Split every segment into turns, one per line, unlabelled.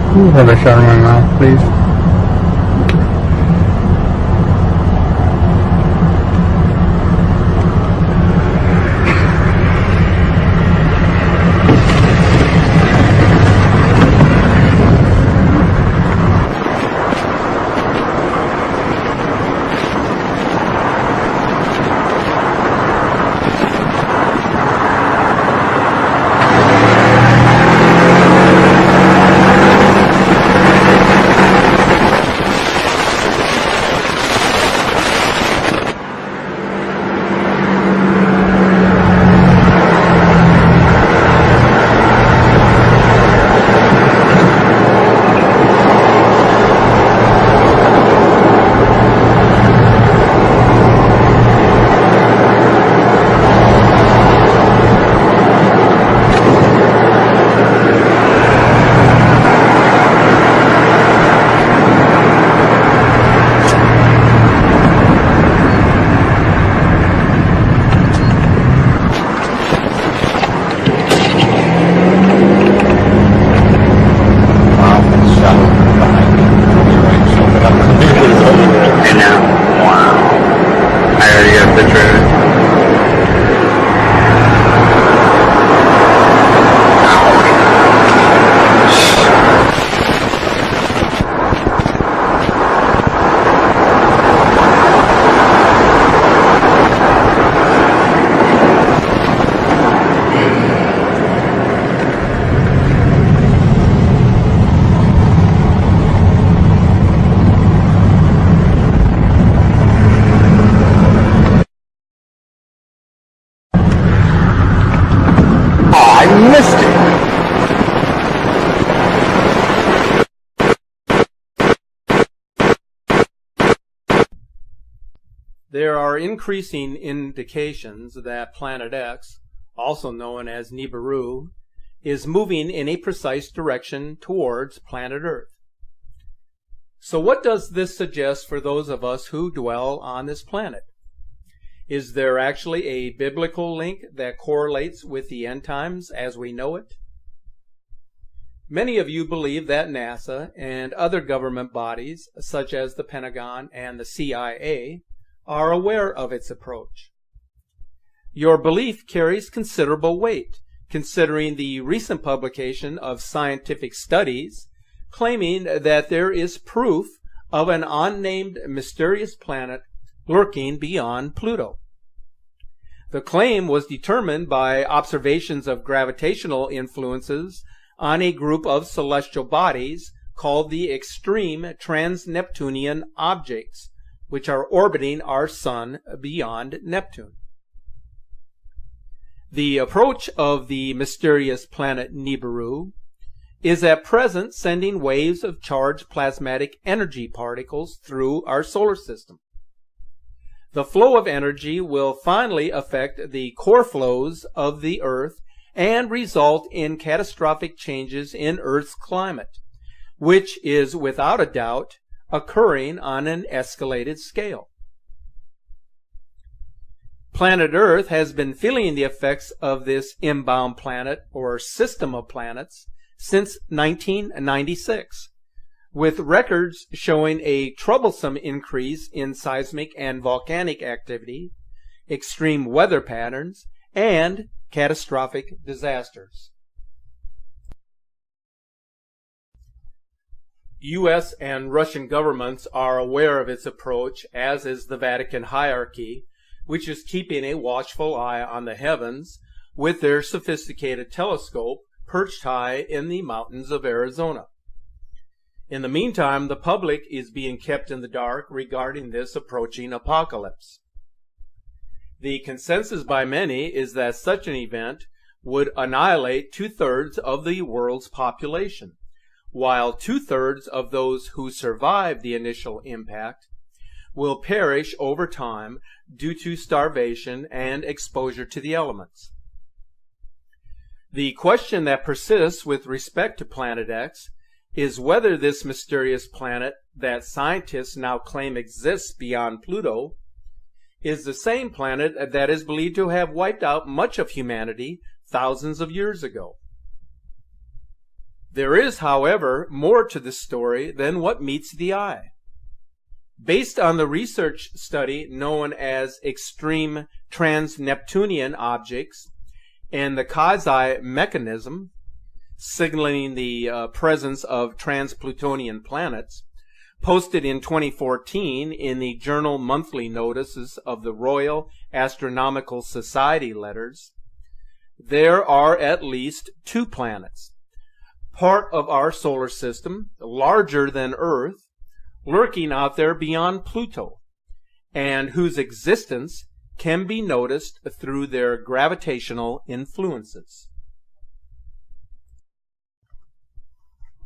Have a shot in my mouth, please.
There are increasing indications that Planet X, also known as Nibiru, is moving in a precise direction towards planet Earth. So what does this suggest for those of us who dwell on this planet? Is there actually a biblical link that correlates with the end times as we know it? Many of you believe that NASA and other government bodies, such as the Pentagon and the CIA, are aware of its approach. Your belief carries considerable weight, considering the recent publication of scientific studies claiming that there is proof of an unnamed mysterious planet lurking beyond Pluto. The claim was determined by observations of gravitational influences on a group of celestial bodies called the extreme trans-Neptunian objects, which are orbiting our sun beyond Neptune. The approach of the mysterious planet Nibiru is at present sending waves of charged plasmatic energy particles through our solar system. The flow of energy will finally affect the core flows of the Earth and result in catastrophic changes in Earth's climate, which is without a doubt occurring on an escalated scale. Planet Earth has been feeling the effects of this inbound planet or system of planets since 1996, with records showing a troublesome increase in seismic and volcanic activity, extreme weather patterns, and catastrophic disasters. U.S. and Russian governments are aware of its approach, as is the Vatican hierarchy, which is keeping a watchful eye on the heavens with their sophisticated telescope perched high in the mountains of Arizona. In the meantime, the public is being kept in the dark regarding this approaching apocalypse. The consensus by many is that such an event would annihilate 2/3 of the world's population, while 2/3 of those who survive the initial impact will perish over time due to starvation and exposure to the elements. The question that persists with respect to Planet X is whether this mysterious planet that scientists now claim exists beyond Pluto is the same planet that is believed to have wiped out much of humanity thousands of years ago. There is, however, more to the story than what meets the eye. Based on the research study known as extreme trans-Neptunian objects and the Kazai mechanism, signaling the presence of trans-Plutonian planets, posted in 2014 in the Journal Monthly Notices of the Royal Astronomical Society letters, there are at least 2 planets, part of our solar system, larger than Earth, lurking out there beyond Pluto, and whose existence can be noticed through their gravitational influences.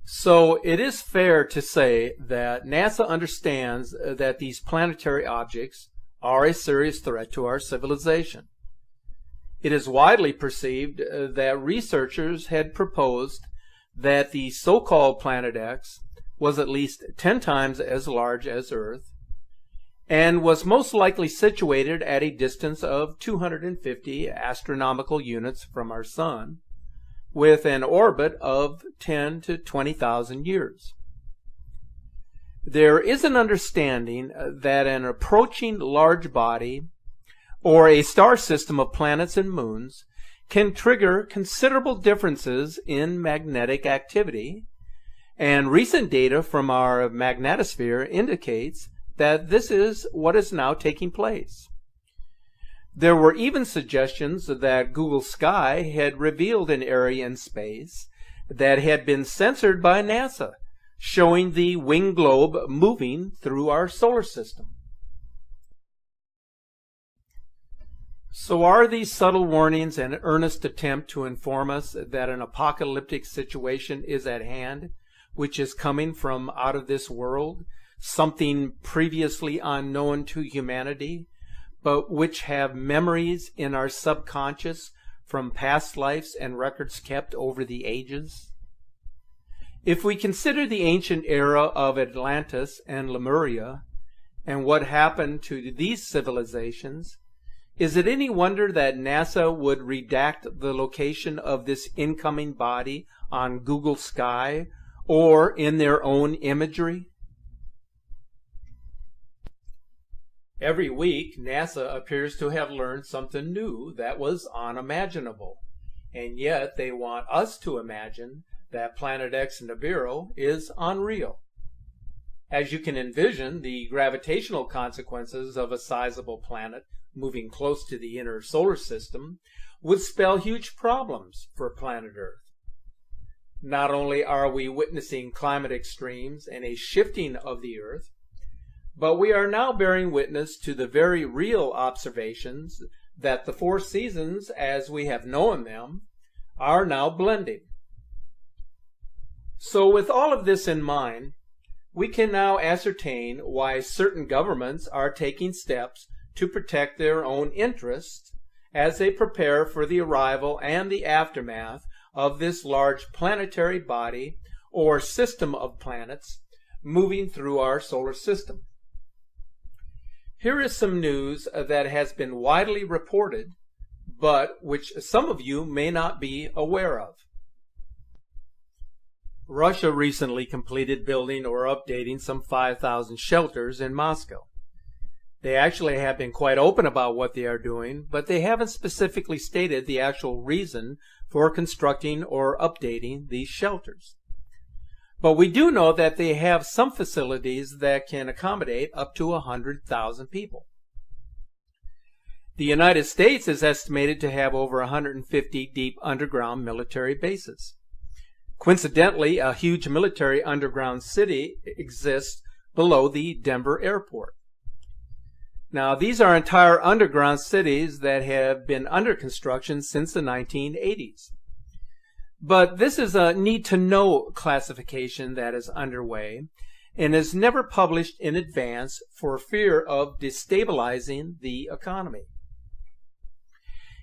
So it is fair to say that NASA understands that these planetary objects are a serious threat to our civilization. It is widely perceived that researchers had proposed that the so-called Planet X was at least 10 times as large as Earth and was most likely situated at a distance of 250 astronomical units from our Sun, with an orbit of 10 to 20,000 years. There is an understanding that an approaching large body or a star system of planets and moons can trigger considerable differences in magnetic activity, and recent data from our magnetosphere indicates that this is what is now taking place. There were even suggestions that Google Sky had revealed an area in space that had been censored by NASA, showing the winged globe moving through our solar system. So are these subtle warnings an earnest attempt to inform us that an apocalyptic situation is at hand, which is coming from out of this world, something previously unknown to humanity, but which have memories in our subconscious from past lives and records kept over the ages? If we consider the ancient era of Atlantis and Lemuria and what happened to these civilizations, is it any wonder that NASA would redact the location of this incoming body on Google Sky or in their own imagery? Every week, NASA appears to have learned something new that was unimaginable, and yet they want us to imagine that Planet X Nibiru is unreal. As you can envision, the gravitational consequences of a sizable planet moving close to the inner solar system would spell huge problems for planet Earth. Not only are we witnessing climate extremes and a shifting of the Earth, but we are now bearing witness to the very real observations that the 4 seasons, as we have known them, are now blending. So with all of this in mind, we can now ascertain why certain governments are taking steps to protect their own interests as they prepare for the arrival and the aftermath of this large planetary body or system of planets moving through our solar system. Here is some news that has been widely reported, but which some of you may not be aware of. Russia recently completed building or updating some 5,000 shelters in Moscow. They actually have been quite open about what they are doing, but they haven't specifically stated the actual reason for constructing or updating these shelters. But we do know that they have some facilities that can accommodate up to 100,000 people. The United States is estimated to have over 150 deep underground military bases. Coincidentally, a huge military underground city exists below the Denver airport. Now, these are entire underground cities that have been under construction since the 1980s. But this is a need-to-know classification that is underway and is never published in advance for fear of destabilizing the economy.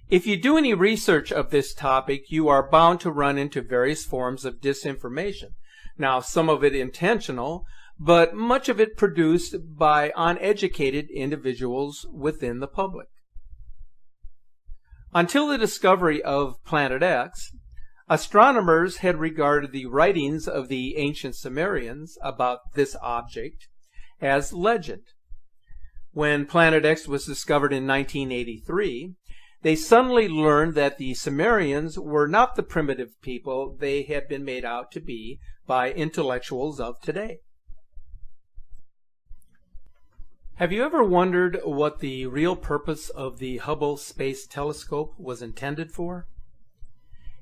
If you do any research of this topic, you are bound to run into various forms of disinformation. Now, some of it intentional, but much of it produced by uneducated individuals within the public. Until the discovery of Planet X, Astronomers had regarded the writings of the ancient Sumerians about this object as legend. When Planet X was discovered in 1983, they suddenly learned that the Sumerians were not the primitive people they had been made out to be by intellectuals of today. Have you ever wondered what the real purpose of the Hubble Space Telescope was intended for?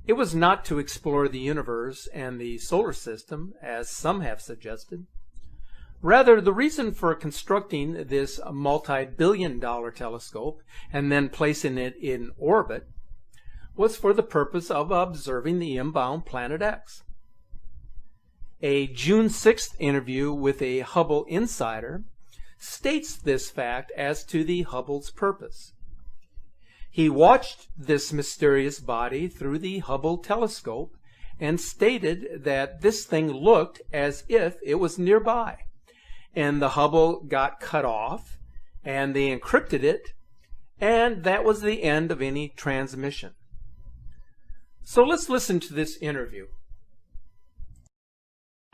It was not to explore the universe and the solar system, as some have suggested. Rather, the reason for constructing this multi-billion-dollar telescope and then placing it in orbit was for the purpose of observing the inbound Planet X. A June 6th interview with a Hubble insider states this fact as to the Hubble's purpose. He watched this mysterious body through the Hubble telescope and stated that this thing looked as if it was nearby, and the Hubble got cut off, and they encrypted it, and that was the end of any transmission. So let's listen to this interview.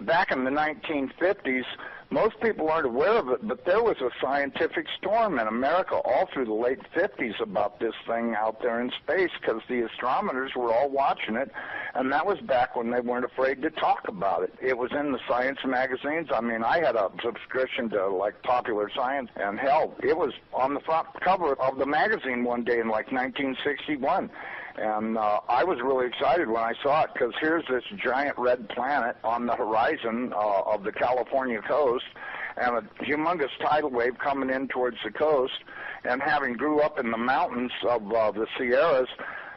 Back in the 1950s, most people aren't aware of it, but there was a scientific storm in America all through the late 50s about this thing out there in space, because the astronomers were all watching it, and that was back when they weren't afraid to talk about it. It was in the science magazines. I mean, I had a subscription to, like, Popular Science, and hell, it was on the front cover of the magazine one day in, like, 1961. And I was really excited when I saw it, because here's this giant red planet on the horizon of the California coast, and a humongous tidal wave coming in towards the coast, and having grew up in the mountains of the Sierras,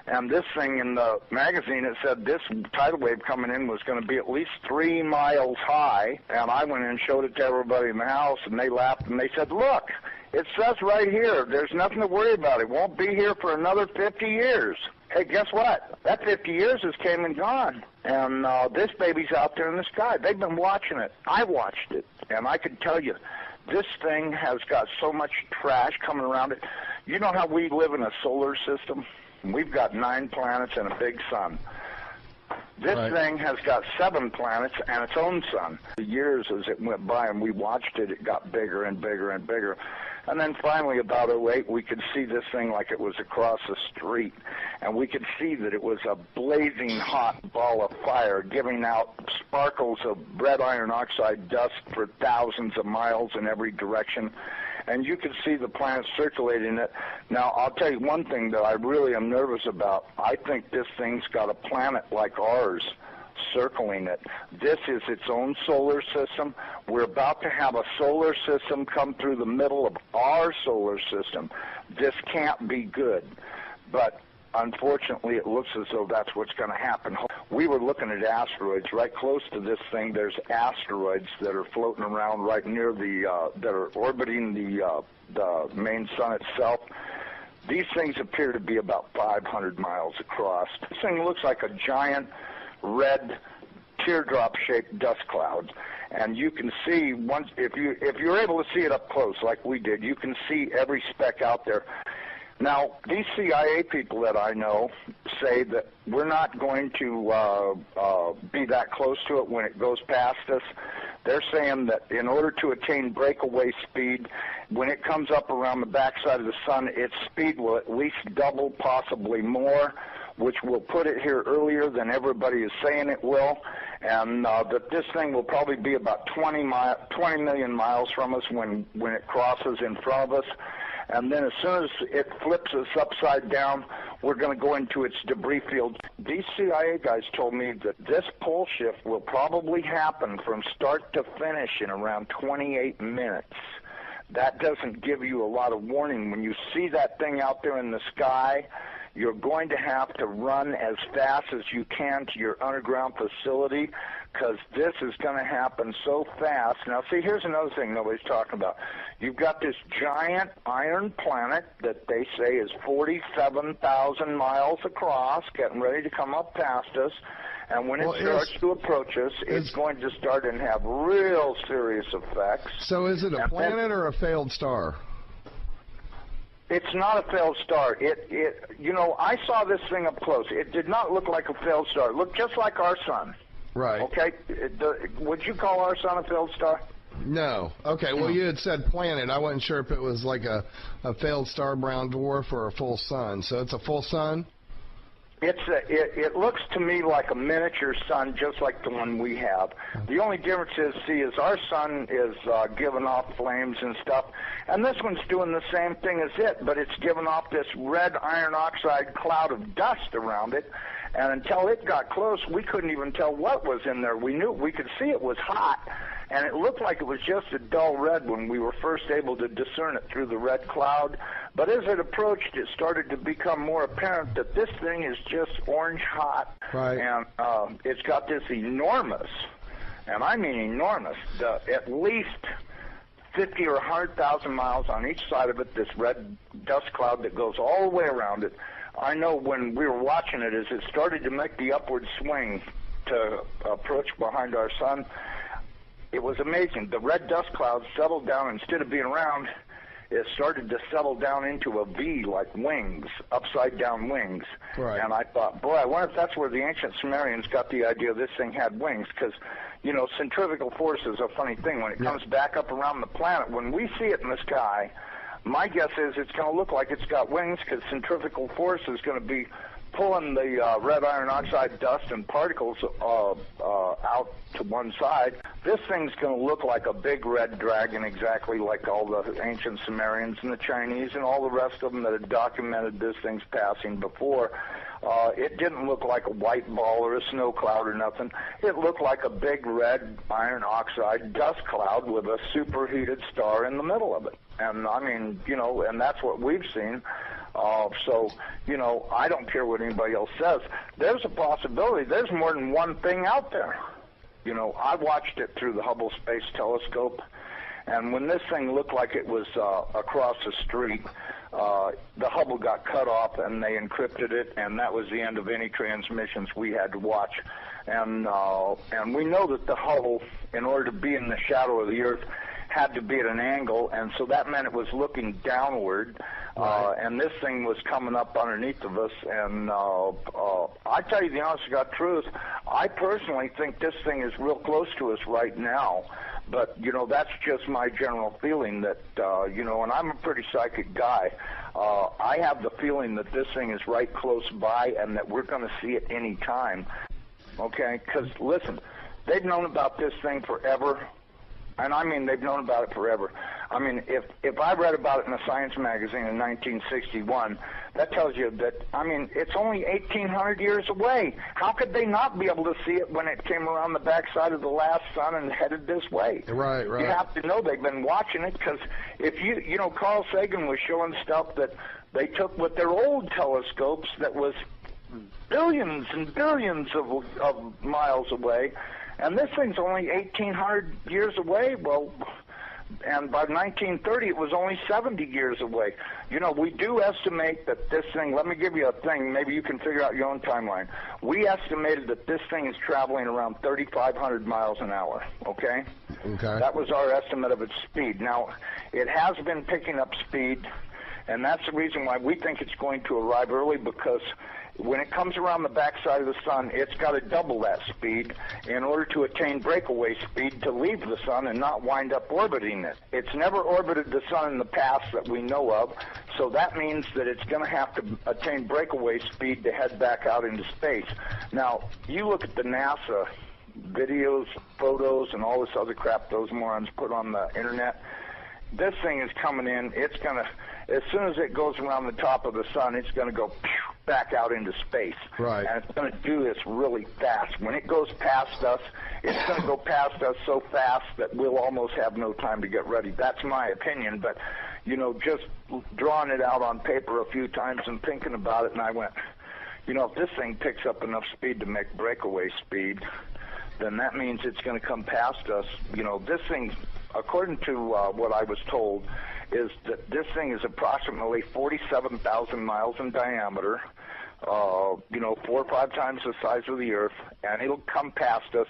and this thing in the magazine, it said this tidal wave coming in was going to be at least 3 miles high, and I went in and showed it to everybody in the house, and they laughed, and they said, look, it says right here, there's nothing to worry about. It won't be here for another 50 years. Hey, guess what? That 50 years has came and gone, and this baby's out there in the sky. They've been watching it. I watched it, and I can tell you, this thing has got so much trash coming around it. You know how we live in a solar system? We've got 9 planets and a big sun. This thing has got 7 planets and its own sun. The years as it went by and we watched it, it got bigger and bigger and bigger. And then finally, about 2008, we could see this thing like it was across the street. And we could see that it was a blazing hot ball of fire, giving out sparkles of red iron oxide dust for thousands of miles in every direction. And you could see the planet circulating it. Now, I'll tell you one thing that I really am nervous about. I think this thing's got a planet like ours circling it. This is its own solar system. We're about to have a solar system come through the middle of our solar system. This can't be good. But unfortunately, it looks as though that's what's going to happen. We were looking at asteroids right close to this thing. There's asteroids that are floating around right near that are orbiting the main sun itself. These things appear to be about 500 miles across. This thing looks like a giant red teardrop-shaped dust cloud, and you can see once if you're able to see it up close like we did, you can see every speck out there. Now, these CIA people that I know say that we're not going to be that close to it when it goes past us. They're saying that in order to attain breakaway speed, when it comes up around the backside of the sun, its speed will at least double, possibly more, which will put it here earlier than everybody is saying it will, and that this thing will probably be about 20 million miles from us when it crosses in front of us. And then as soon as it flips us upside down, we're going to go into its debris field. These CIA guys told me that this pole shift will probably happen from start to finish in around 28 minutes. That doesn't give you a lot of warning. When you see that thing out there in the sky, you're going to have to run as fast as you can to your underground facility, because this is going to happen so fast. Now, see, here's another thing nobody's talking about. You've got this giant iron planet that they say is 47,000 miles across, getting ready to come up past us. And when it starts to approach us, it's going to start and have real serious effects.
So is it a planet or a failed star?
It's not a failed star. You know, I saw this thing up close. It did not look like a failed star. It looked just like our sun.
Right.
Okay. Would you call our sun a failed star?
No. Okay. Well, you had said planet. I wasn't sure if it was like a failed star brown dwarf or a full sun. So it's a full sun?
It looks to me like a miniature sun, just like the one we have. The only difference is our sun is giving off flames and stuff, and this one's doing the same thing as it, but it's giving off this red iron oxide cloud of dust around it. And until it got close, we couldn't even tell what was in there. We could see it was hot, and it looked like it was just a dull red when we were first able to discern it through the red cloud. But as it approached, it started to become more apparent that this thing is just orange hot.
Right.
And it's got this enormous, and I mean enormous, at least 50 or 100,000 miles on each side of it, this red dust cloud that goes all the way around it. I know when we were watching it, as it started to make the upward swing to approach behind our sun, it was amazing. The red dust cloud settled down. Instead of being round, it started to settle down into a V, like wings, upside-down wings.
Right.
And I thought, boy, I wonder if that's where the ancient Sumerians got the idea this thing had wings, because, you know, centrifugal force is a funny thing. When it comes back up around the planet, when we see it in the sky, my guess is it's going to look like it's got wings, because centrifugal force is going to be pulling the red iron oxide dust and particles out to one side. This thing's going to look like a big red dragon, exactly like all the ancient Sumerians and the Chinese and all the rest of them that had documented this thing's passing before. It didn't look like a white ball or a snow cloud or nothing. It looked like a big red iron oxide dust cloud with a superheated star in the middle of it. And, I mean, you know, and that's what we've seen. So, you know, I don't care what anybody else says. There's a possibility. There's more than one thing out there. You know, I watched it through the Hubble Space Telescope, and when this thing looked like it was across the street, the Hubble got cut off, and they encrypted it, and that was the end of any transmissions we had to watch. And we know that the Hubble, in order to be in the shadow of the Earth, had to be at an angle, and so that meant it was looking downward, and this thing was coming up underneath of us. And I tell you the honest to God truth, I personally think this thing is real close to us right now. But, you know, that's just my general feeling that, you know, and I'm a pretty psychic guy. I have the feeling that this thing is right close by and that we're going to see it any time. Okay? Because, listen, they've known about this thing forever. And I mean, they've known about it forever. I mean, if I read about it in a science magazine in 1961, that tells you that, I mean, it's only 1,800 years away. How could they not be able to see it when it came around the backside of the last sun and headed this way?
Right, right.
You have to know they've been watching it, because if you know, Carl Sagan was showing stuff that they took with their old telescopes that was billions and billions of miles away. And this thing's only 1,800 years away. Well, and by 1930, it was only 70 years away. You know, we do estimate that this thing, let me give you a thing, maybe you can figure out your own timeline. We estimated that this thing is traveling around 3,500 miles an hour, okay?
Okay.
That was our estimate of its speed. Now, it has been picking up speed, and that's the reason why we think it's going to arrive early, because when it comes around the backside of the sun, it's got to double that speed in order to attain breakaway speed to leave the sun and not wind up orbiting it. It's never orbited the sun in the past that we know of, so that means that it's going to have to attain breakaway speed to head back out into space. Now, you look at the NASA videos, photos, and all this other crap those morons put on the internet. This thing is coming in. It's going to, as soon as it goes around the top of the sun, it's going to go back out into space.
Right.
And it's going to do this really fast. When it goes past us, it's going to go past us so fast that we'll almost have no time to get ready. That's my opinion, but, you know, just drawing it out on paper a few times and thinking about it, and I went, you know, if this thing picks up enough speed to make breakaway speed, then that means it's going to come past us. You know, this thing, according to what I was told, is that this thing is approximately 47,000 miles in diameter, you know, 4 or 5 times the size of the Earth, and it'll come past us,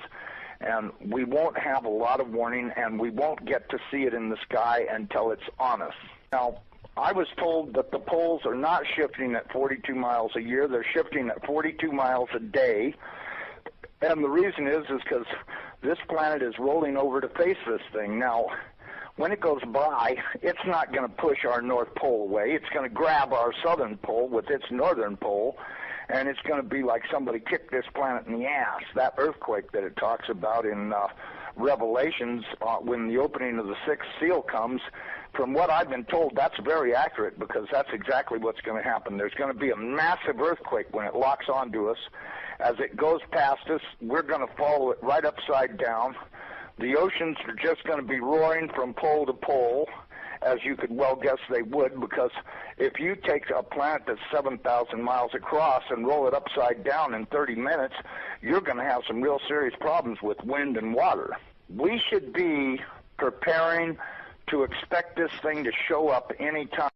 and we won't have a lot of warning, and we won't get to see it in the sky until it's on us. Now, I was told that the poles are not shifting at 42 miles a year. They're shifting at 42 miles a day. And the reason is because this planet is rolling over to face this thing. Now, when it goes by, it's not going to push our North Pole away. It's going to grab our southern pole with its northern pole, and it's going to be like somebody kicked this planet in the ass. That earthquake that it talks about in Revelations, when the opening of the sixth seal comes, from what I've been told, that's very accurate, because that's exactly what's going to happen. There's going to be a massive earthquake when it locks onto us. As it goes past us, we're going to follow it right upside down. The oceans are just going to be roaring from pole to pole, as you could well guess they would, because if you take a planet that's 7,000 miles across and roll it upside down in 30 minutes, you're going to have some real serious problems with wind and water. We should be preparing to expect this thing to show up any time.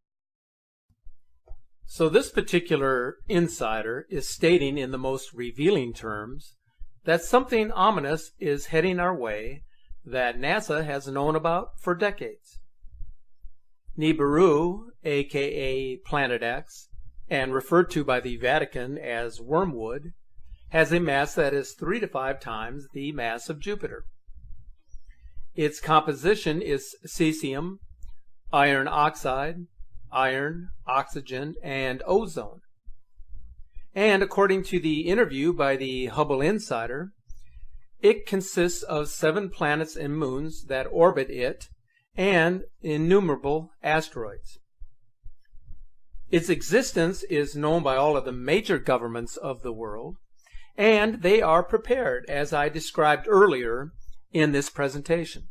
So this particular insider is stating in the most revealing terms that something ominous is heading our way that NASA has known about for decades. Nibiru, aka Planet X, and referred to by the Vatican as wormwood, has a mass that is 3 to 5 times the mass of Jupiter. Its composition is cesium, iron oxide, iron, oxygen, and ozone. And according to the interview by the Hubble Insider, it consists of 7 planets and moons that orbit it and innumerable asteroids. Its existence is known by all of the major governments of the world, and they are prepared, as I described earlier in this presentation.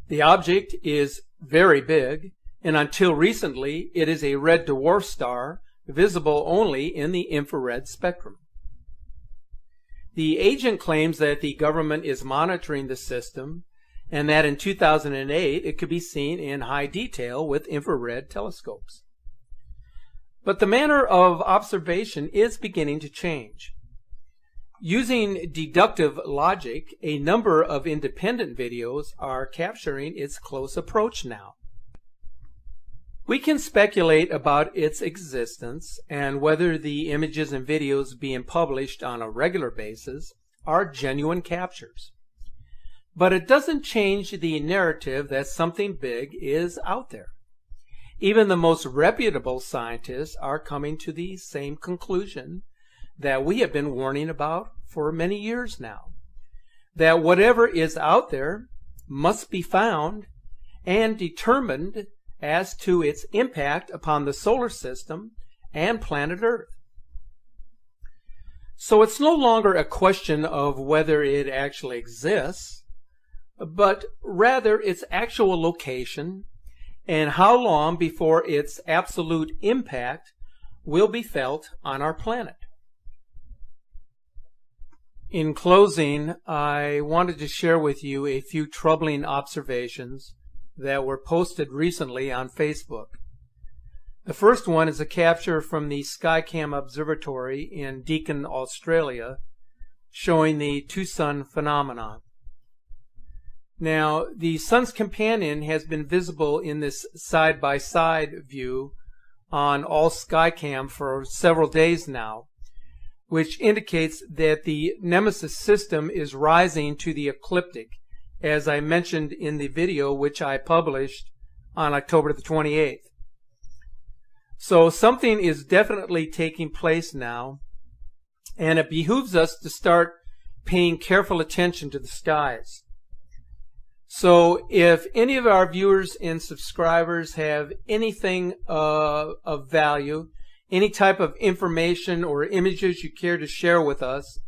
The object is very big, and until recently it is a red dwarf star visible only in the infrared spectrum. The agent claims that the government is monitoring the system and that in 2008 it could be seen in high detail with infrared telescopes. But the manner of observation is beginning to change. Using deductive logic, a number of independent videos are capturing its close approach now. We can speculate about its existence and whether the images and videos being published on a regular basis are genuine captures. But it doesn't change the narrative that something big is out there. Even the most reputable scientists are coming to the same conclusion that we have been warning about for many years now. That whatever is out there must be found and determined as to its impact upon the solar system and planet Earth. So it's no longer a question of whether it actually exists, but rather its actual location and how long before its absolute impact will be felt on our planet. In closing, I wanted to share with you a few troubling observations that were posted recently on Facebook. The first one is a capture from the Skycam Observatory in Deakin, Australia, showing the two-sun phenomenon. Now, the sun's companion has been visible in this side-by-side view on all Skycam for several days now, which indicates that the Nemesis system is rising to the ecliptic, as I mentioned in the video which I published on October the 28th. So something is definitely taking place now, and it behooves us to start paying careful attention to the skies. So if any of our viewers and subscribers have anything of value, any type of information or images you care to share with us,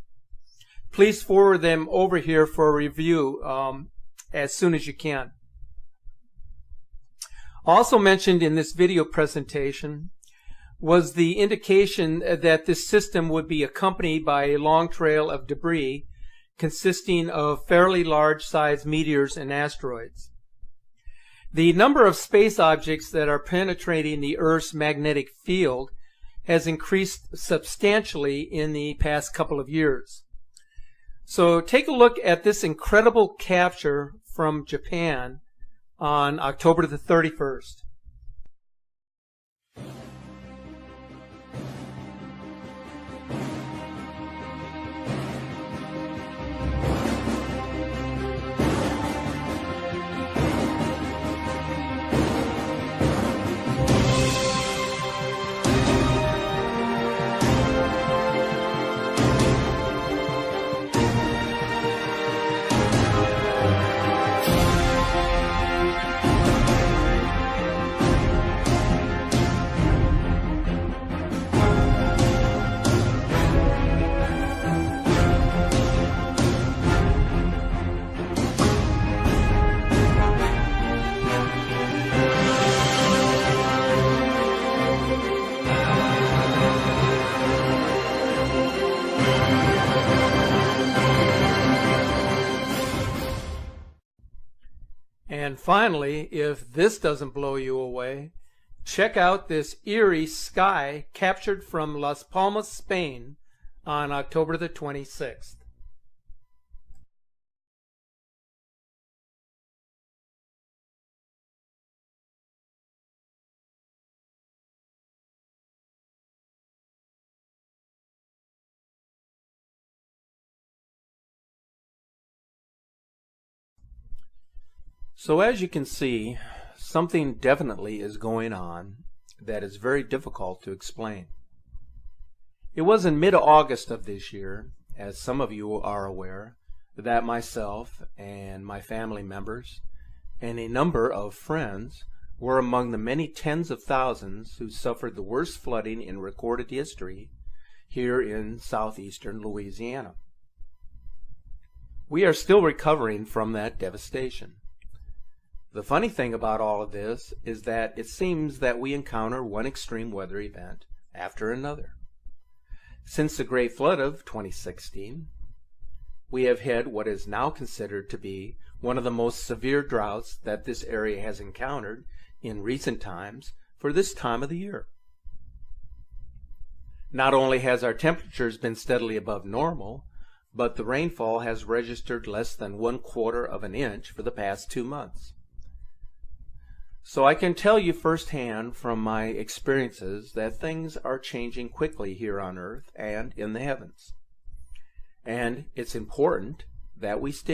please forward them over here for review as soon as you can. Also mentioned in this video presentation was the indication that this system would be accompanied by a long trail of debris consisting of fairly large-sized meteors and asteroids. The number of space objects that are penetrating the Earth's magnetic field has increased substantially in the past couple of years. So take a look at this incredible capture from Japan on October the 31st. And finally, if this doesn't blow you away, check out this eerie sky captured from Las Palmas, Spain on October the 26th. So as you can see, something definitely is going on that is very difficult to explain. It was in mid-August of this year, as some of you are aware, that myself and my family members and a number of friends were among the many tens of thousands who suffered the worst flooding in recorded history here in southeastern Louisiana. We are still recovering from that devastation. The funny thing about all of this is that it seems that we encounter one extreme weather event after another. Since the Great Flood of 2016, we have had what is now considered to be one of the most severe droughts that this area has encountered in recent times for this time of the year. Not only has our temperatures been steadily above normal, but the rainfall has registered less than 1/4 of an inch for the past 2 months. So I can tell you firsthand from my experiences that things are changing quickly here on Earth and in the heavens. And it's important that we stay